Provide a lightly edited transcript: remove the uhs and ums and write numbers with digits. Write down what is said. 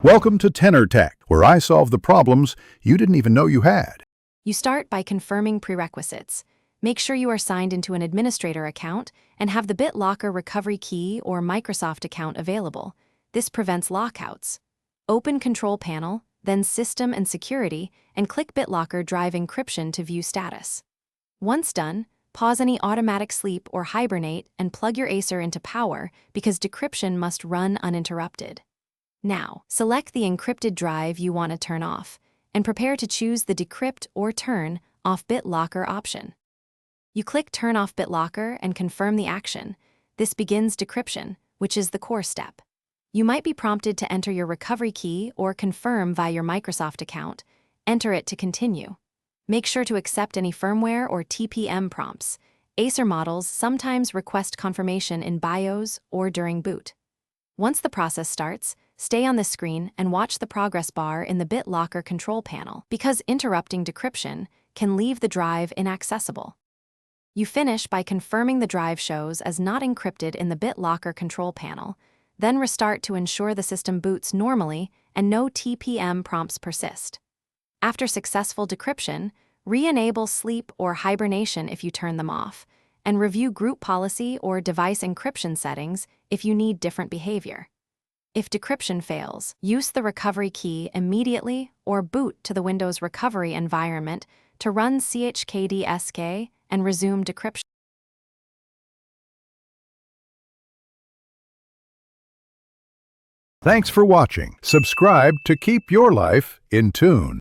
Welcome to Tenor Tech, where I solve the problems you didn't even know you had. You start by confirming prerequisites. Make sure you are signed into an administrator account and have the Bitlocker recovery key or Microsoft account available. This prevents lockouts. Open Control Panel, then System and Security, and click Bitlocker Drive Encryption to view status. Once done, pause any automatic sleep or hibernate and plug your Acer into power because decryption must run uninterrupted. Now, select the encrypted drive you want to turn off, and prepare to choose the Decrypt or Turn Off Bitlocker option. You click Turn Off Bitlocker and confirm the action. This begins decryption, which is the core step. You might be prompted to enter your recovery key or confirm via your Microsoft account. Enter it to continue. Make sure to accept any firmware or TPM prompts. Acer models sometimes request confirmation in BIOS or during boot. Once the process starts, stay on this screen and watch the progress bar in the Bitlocker control panel because interrupting decryption can leave the drive inaccessible. You finish by confirming the drive shows as not encrypted in the Bitlocker control panel, then restart to ensure the system boots normally and no TPM prompts persist. After successful decryption, re-enable sleep or hibernation if you turn them off, and review group policy or device encryption settings if you need different behavior. If decryption fails, use the recovery key immediately or boot to the Windows recovery environment to run chkdsk and resume decryption. Thanks for watching. Subscribe to keep your life in tune.